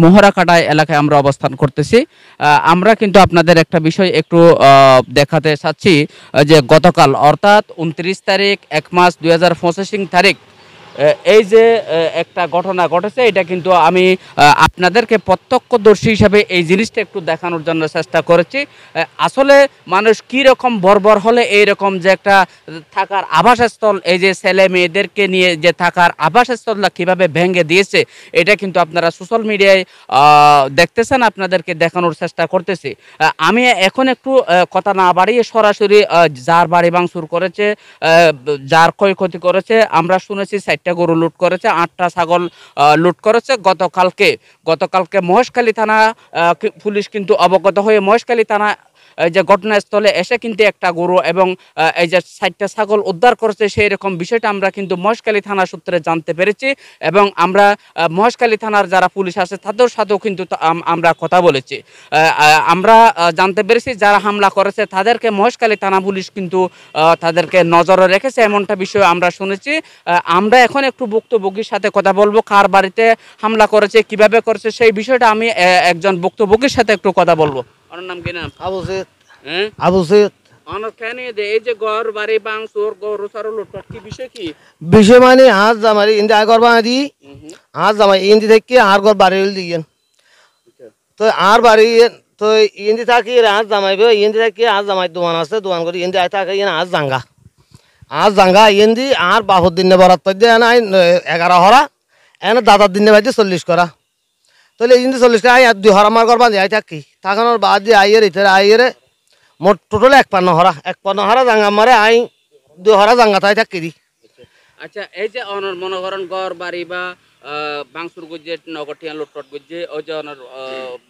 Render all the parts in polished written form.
মোহরাকাটা এলাকায় আমরা অবস্থান করতেছি। আমরা কিন্তু আপনাদের একটা বিষয় একটু দেখাতে চাচ্ছি যে গতকাল অর্থাৎ ২৯ তারিখ ১ মাস ২০২৫ তারিখ এই যে একটা ঘটনা ঘটেছে, এটা কিন্তু আমি আপনাদেরকে প্রত্যক্ষদর্শী হিসাবে এই জিনিসটা একটু দেখানোর জন্য চেষ্টা করেছি। আসলে মানুষ কী রকম বর্বর হলে এইরকম যে একটা থাকার আবাসস্থল, এই যে ছেলে মেয়েদেরকে নিয়ে যে থাকার আবাসস্থলটা কীভাবে ভেঙে দিয়েছে, এটা কিন্তু আপনারা সোশ্যাল মিডিয়ায় দেখতেছেন, আপনাদেরকে দেখানোর চেষ্টা করতেছি। আমি এখন একটু কথা না বাড়িয়ে সরাসরি যার বাড়ি ভাঙচুর করেছে, যার ক্ষয়ক্ষতি করেছে, আমরা শুনেছি 4টা গরু লুট করেছে, 8টা ছাগল লুট করেছে। গতকালকে মহেশখালী থানা পুলিশ কিন্তু অবগত হয়ে মহেশখালী থানা যে ঘটনাস্থলে এসে কিন্তু একটা গরু এবং এই যে 4টা ছাগল উদ্ধার করেছে, সেই রকম বিষয়টা আমরা কিন্তু মহেশখালী থানা সূত্রে জানতে পেরেছি। এবং আমরা মহেশখালী থানার যারা পুলিশ আছে তাদের সাথেও কিন্তু আমরা কথা বলেছি। আমরা জানতে পেরেছি যারা হামলা করেছে তাদেরকে মহেশখালী থানা পুলিশ কিন্তু তাদেরকে নজরে রেখেছে, এমনটা বিষয় আমরা শুনেছি। আমরা এখন একটু ভুক্তভোগীর সাথে কথা বলবো, কার বাড়িতে হামলা করেছে, কিভাবে করেছে, সেই বিষয়টা আমি একজন ভুক্তভোগীর সাথে একটু কথা বলবো। ওনার নাম কি? নাম আবু সৈয়দ। হ্যাঁ, আবু সৈয়দ। কেন এই যে ঘর বাড়ি ভাঙচুর, গরু সারো লুটপাট, কি বিষয়? কি বিষয় মানে আজ জামাই ইন্দি আগর বাড়ি, আজ জামাই ইন্দি থেকে আর ঘর বাড়ি দিয়েন, তো আর বাড়ি তো ইন্দি থাকি আজ জামাইবে, ইন্দি থাকি আজ জামাই দোকান আছে, দোকান করে ইন্দি আই থাকে আজ জাঙ্গা ইন্দি আর বাহুর দিনে বরাত পর্যন্ত এনে 11 হরা, এনে দাদার দিনে বাইতে 40 করা, তাহলে ইন্দি 40 করা আই 2 হরা আমার ঘর বাঁধি আই থাকি থাকানোর বাদ দিয়ে আইয়ের ইতারে আইয়েরে মোট টোটাল 51 হরা জাঙ্গা মারে আই 2 হরা জাঙ্গা তাই থাকি দি। আচ্ছা, এই যে অনর মনে করেন ঘর বাড়ি বা ভাঙচুর করছে, নগরটিয়া লুটপাট করছে, ওই যে অনর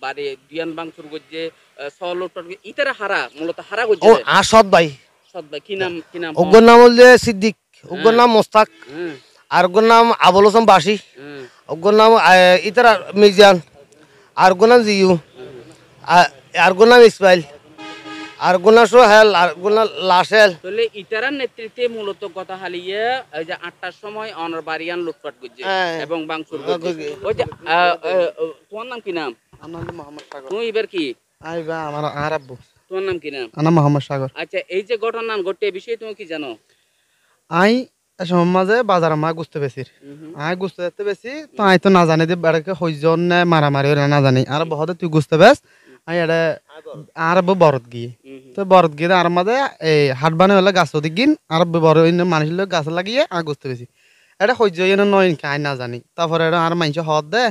বাড়ি দিয়ান ভাঙচুর করছে, সল লুটপাট করছে, ইতারা হারা মূলত হারা করছে। ও আর সৎ ভাই কি নাম? ওগর নাম হলে সিদ্দিক, ওগর নাম মোস্তাক, আর ওগর নাম আবুল হোসেন বাসি, ওগর নাম ইতারা মিজান, আর ওগর নাম জিউ, আর ওগর নাম ইসমাইল, আর গুনা সোহেল, আর গুনা লাশেল। তাহলে ইতারার নেতৃত্বে মূলত কথা হালিয়ে এই যে 8টার সময় অনর বাড়িয়ান লুটপাট করছে এবং ভাঙচুর করছে। ওই যে তোমার নাম কি? নাম আমার নাম মোহাম্মদ সাগর। তুমি এবার কি? আইবা আমার আর আব্বু। তোমার নাম কি? নাম আমার মোহাম্মদ সাগর। আচ্ছা, এই যে ঘটনা ঘটে বিষয়ে তুমি কি জানো? আই সমাজে বাজার মা গুছতে বেশির আই গুছতে যেতে বেশি, তো আই তো না জানি যে বেড়াকে হইজন না মারামারি না জানি, আর বহতে তুই গুছতে বেশ আই এটা আর বরত গিয়ে, তো বরত গিয়ে আর মাঝে এই হাট বানে হলে গাছ ওদিক গিন আর বড় মানুষ গাছ লাগিয়ে আর গুছতে বেশি এটা হইজ নয় আই না জানি। তারপরে এটা আর মানুষ হদ দে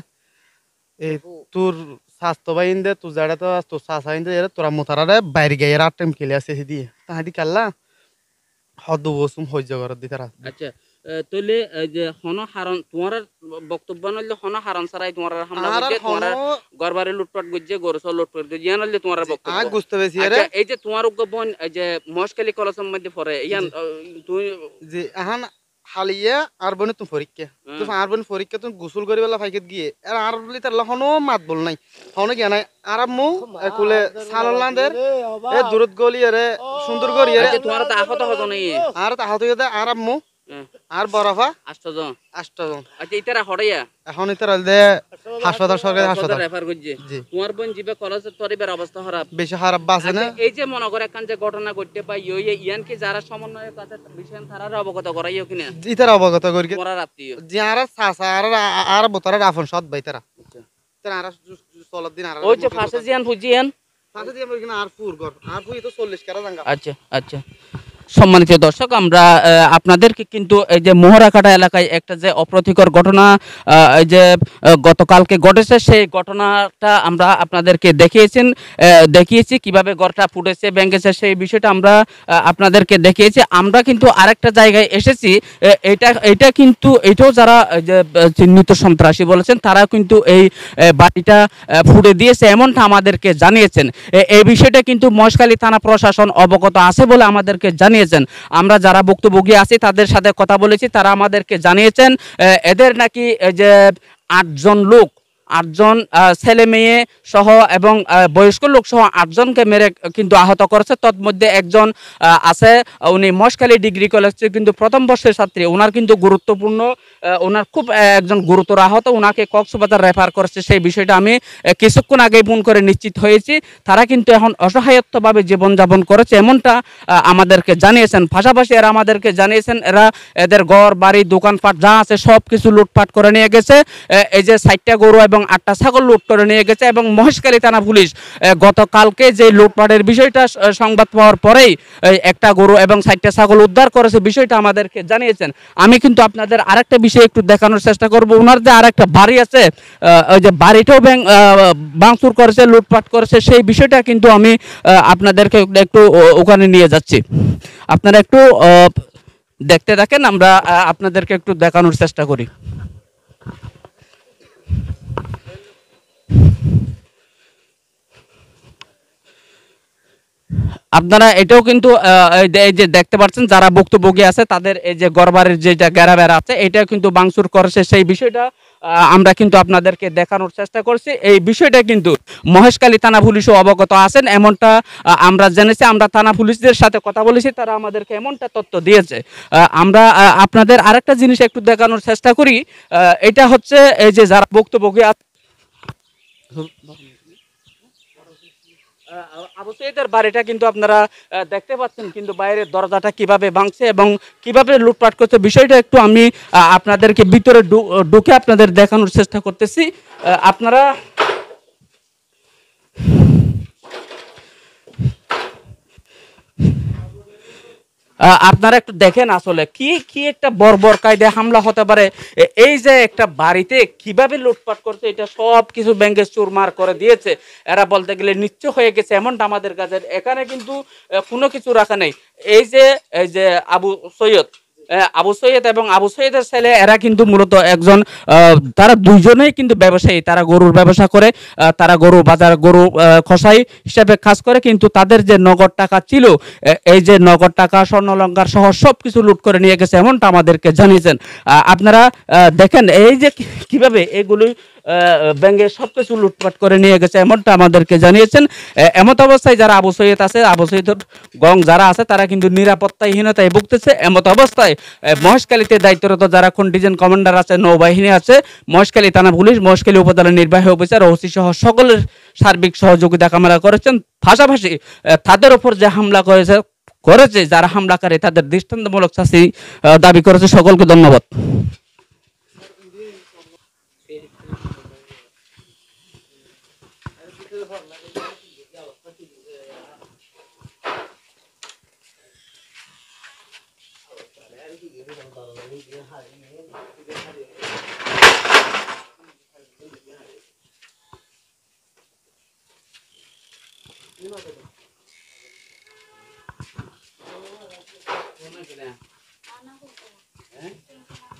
এই তোর স্বাস্থ্য বাইন দে, তুই যারা তো তোর শ্বাস আইন দে, তোরা মোতারে বাইরে গিয়ে আর টাইম খেলে আসে দিয়ে তাহাদি কাল্লা হদ বসুম হইজ ঘর দি তারা। আচ্ছা, তাহলে যে হন হারন তোমার বক্তব্য নইলে হন হারন ছাড়াই তোমার হামলা করছে, তোমার ঘরবাড়ি লুটপাট করছে, গরু সব লুটপাট করছে, ইয়ান হইলে তোমার বক্তব্য। আই বুঝতে পেরেছি। আচ্ছা, এই যে তোমার বোন এই যে মহেশখালী কলেজের মধ্যে পড়ে, ইয়ান তুই যে এখন হালিয়ে আর বনে তুমি পরীক্ষা, তো আর বনে পরীক্ষা তুমি গোসল করি বেলা ফাইকেত গিয়ে আর আর বলি তার হনো মাত বল নাই, হনো গিয়া নাই আর মু একুলে সালালানদের এ দূরত গলি আরে সুন্দর করি আরে তোমার তো আহত হতো নাই আর আহত হইতে আর মু আর বরফা 8 জন। আচ্ছা, ইতারা হড়াইয়া এখন ইতারা দে হাসপাতাল, সরকারি হাসপাতাল রেফার করছে। তোমার বোন জিবে কলেজের তরিবের অবস্থা খারাপ, বেশি খারাপ বাসে না। এই যে মনে করে একখান যে ঘটনা ঘটতে পাই ইয়ান কি যারা সমন্বয়ের কাছে বিষয় তারা অবগত করাইও কিনা? ইতারা অবগত করি তোমার আত্মীয় যে আর চাচা আর বোতারা রাফন সৎ ভাই তারা তারা আর চলার দিন আর ওই যে ফাঁসে জিয়ান ফুজিয়ান ফাঁসে দিয়ে কিনা আর ফুর ঘর আর ফুই তো 40 কারা জাঙ্গা। আচ্ছা আচ্ছা, সম্মানিত দর্শক, আমরা আপনাদেরকে কিন্তু এই যে মোহরাকাটা এলাকায় একটা যে অপ্রীতিকর ঘটনা এই যে গতকালকে ঘটেছে, সেই ঘটনাটা আমরা আপনাদেরকে দেখিয়েছি কিভাবে ঘরটা ফুটেছে ভেঙেছে, সেই বিষয়টা আমরা আপনাদেরকে দেখিয়েছি। আমরা কিন্তু আরেকটা জায়গায় এসেছি, এটা কিন্তু এটাও যারা যে চিহ্নিত সন্ত্রাসী বলেছেন তারা কিন্তু এই বাড়িটা ফুটে দিয়েছে এমনটা আমাদেরকে জানিয়েছেন। এই বিষয়টা কিন্তু মহেশখালী থানা প্রশাসন অবগত আছে বলে আমাদেরকে জানিয়েছেন। আমরা যারা ভুক্তভোগী আছি তাদের সাথে কথা বলেছি, তারা আমাদেরকে জানিয়েছেন এদের নাকি যে 8 জন লোক 8জন ছেলে মেয়ে সহ এবং বয়স্ক লোক সহ 8জনকে মেরে কিন্তু আহত করেছে। তন্মধ্যে একজন আছে, উনি মহেশখালী ডিগ্রি কলেজে কিন্তু প্রথম বর্ষের ছাত্রী। ওনার কিন্তু গুরুত্বপূর্ণ, ওনার খুব একজন গুরুতর আহত, ওনাকে কক্সবাজার রেফার করেছে। সেই বিষয়টা আমি কিছুক্ষণ আগেই ফোন করে নিশ্চিত হয়েছি। তারা কিন্তু এখন অসহায়ত্বভাবে জীবনযাপন করেছে এমনটা আমাদেরকে জানিয়েছেন। পাশাপাশি এরা আমাদেরকে জানিয়েছেন এরা এদের ঘর বাড়ি দোকানপাট যা আছে সব কিছু লুটপাট করে নিয়ে গেছে। এই যে 60টা গরু এবং 8টা ছাগল লুট করে নিয়ে গেছে। এবং মহেশখালী থানা পুলিশ গতকালকে যে লুটপাটের বিষয়টা সংবাদ পাওয়ার পরেই একটা গরু এবং 60টা ছাগল উদ্ধার করেছে বিষয়টা আমাদেরকে জানিয়েছেন। আমি কিন্তু আপনাদের আরেকটা বিষয় একটু দেখানোর চেষ্টা করব। ওনার যে আরেকটা বাড়ি আছে, ওই যে বাড়িটাও ভাঙচুর করেছে, লুটপাট করেছে, সেই বিষয়টা কিন্তু আমি আপনাদেরকে একটু ওখানে নিয়ে যাচ্ছি। আপনারা একটু দেখতে থাকেন, আমরা আপনাদেরকে একটু দেখানোর চেষ্টা করি। আপনারা এটাও কিন্তু এই যে দেখতে পাচ্ছেন যারা ভুক্তভোগী আছে তাদের এই যে ঘরবাড়ির যেটা গ্যারাবেরা আছে এটাও কিন্তু ভাঙচুর করেছে। সেই বিষয়টা আমরা কিন্তু আপনাদেরকে দেখানোর চেষ্টা করছি। এই বিষয়টা কিন্তু মহেশখালী থানা পুলিশও অবগত আছেন এমনটা আমরা জেনেছি। আমরা থানা পুলিশদের সাথে কথা বলেছি, তারা আমাদেরকে এমনটা তথ্য দিয়েছে। আমরা আপনাদের আরেকটা জিনিস একটু দেখানোর চেষ্টা করি। এটা হচ্ছে এই যে যারা ভুক্তভোগী আছে, আবু সৈয়দের বাড়িটা কিন্তু আপনারা দেখতে পাচ্ছেন, কিন্তু বাইরের দরজাটা কিভাবে ভাঙছে এবং কিভাবে লুটপাট করছে বিষয়টা একটু আমি আপনাদেরকে ভিতরে ঢুকে আপনাদের দেখানোর চেষ্টা করতেছি। আপনারা আপনারা একটু দেখেন আসলে কি কি একটা বর্বর কায়দায় হামলা হতে পারে। এই যে একটা বাড়িতে কিভাবে লুটপাট করছে এটা সব কিছু ব্যাংকে চুরমার করে দিয়েছে। এরা বলতে গেলে নিশ্চয় হয়ে গেছে এমনটা আমাদের কাছে। এখানে কিন্তু কোনো কিছু রাখা নেই। এই যে আবু সৈয়দ এবং আবু সৈয়দের ছেলে এরা কিন্তু মূলত একজন তারা দুইজনেই কিন্তু ব্যবসায়ী। তারা গরুর ব্যবসা করে, তারা গরু বাজার গরু কসাই হিসেবে কাজ করে। কিন্তু তাদের যে নগদ টাকা ছিল, এই যে নগদ টাকা স্বর্ণলঙ্কার সহ সব কিছু লুট করে নিয়ে গেছে এমনটা আমাদেরকে জানিয়েছেন। আপনারা দেখেন এই যে কিভাবে এগুলি ব্যাংকে সবকিছু লুটপাট করে নিয়ে গেছে এমনটা আমাদেরকে জানিয়েছেন। এমত অবস্থায় যারা আবু সৈয়দ আছে, আবু সৈয়দের গং যারা আছে তারা কিন্তু নিরাপত্তাহীনতায় ভুগতেছে। এমত অবস্থায় মহেশখালীতে দায়িত্বরত যারা কন্টিজেন্ট কমান্ডার আছে, নৌবাহিনী আছে, মহেশখালী থানা পুলিশ, মহেশখালী উপজেলা নির্বাহী অফিসার, ওসি সহ সকলের সার্বিক সহযোগিতা কামনা করেছেন। পাশাপাশি তাদের উপর যে হামলা করেছে যারা হামলাকারী তাদের দৃষ্টান্তমূলক শাস্তি দাবি করেছে। সকলকে ধন্যবাদ।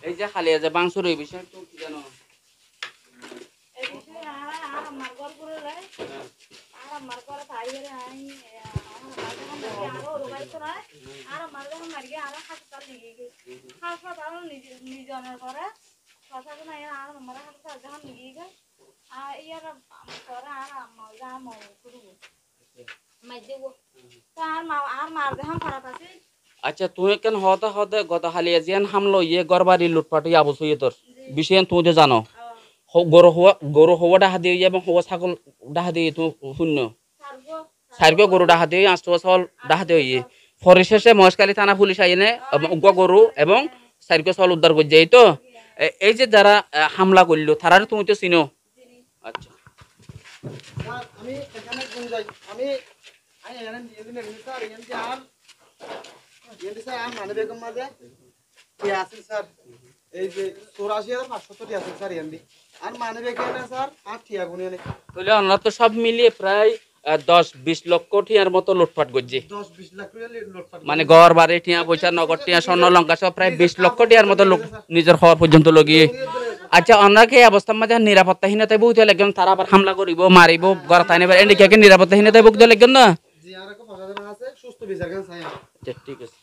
এই যে খালি আছে বাংসুর এই বিষয়ে তো কি জানো? এই বিষয়ে আর আমার গর করে রে আর আমার গর তাইরে আই আর রোগাই তো না আর আমার গর মারিয়ে আর হাসপাতাল নিয়ে গেছে। হাসপাতাল নিজনের করে কথা না আর আমার হাসপাতাল যখন নিয়ে গেছে আর ইয়ার করে আর আমার যা মও করব মাই দেব তার মা আর মার দেখাম খারাপ আছে। আচ্ছা তুই কেন হতে গত হালিয়া জিয়ান হামলো ইয়ে গরবারি লুটপাট আবু সৈয়দর বিষয় তুই যে জানো গরু হওয়া ডাহা দিয়ে এবং হওয়া ছাগল ডাহা দিয়ে তুই শূন্য সার্গো গরু ডাহা দিয়ে আঁচ চাল ডাহা দিয়ে ইয়ে পরিশেষে মহেশখালী থানা পুলিশ আইনে গরু এবং সার্গো চাল উদ্ধার করে যাই। তো এই যে যারা হামলা করলো তারা তুমি তো চিনো? আচ্ছা আমি এখানে কোন যাই আমি এখানে দিয়ে দিন স্যার এখানে আর এখানে স্যার আর মানে বেগম মাঝে কি আছে স্যার এই যে ৮৪,৫০০ আছে স্যার এখানে আর মানে বেগম স্যার আর ঠিয়া গুনে নেই তাহলে আমরা তো সব মিলিয়ে প্রায় ১০-২০ লক্ষ টিয়ার মতো লুটপাট করছি। ১০-২০ লাখ টাকা লুটপাট মানে ঘর বাড়ি টিয়া পয়সা নগদ টিয়া স্বর্ণ লঙ্কা সব প্রায় ২০ লক্ষ টিয়ার মতো লোক নিজের হওয়ার পর্যন্ত লগিয়ে। আচ্ছা অন্যকে এই অবস্থার মধ্যে নিরাপত্তাহীনতায় ভুগতে লাগেন, তারা আবার হামলা করিব মারিব ঘর তাই নিবার এদিকে নিরাপত্তাহীনতায় ভুগতে লাগেন না। জি আর আছে সুস্থ বিচার কেন চাই। আচ্ছা ঠিক আছে।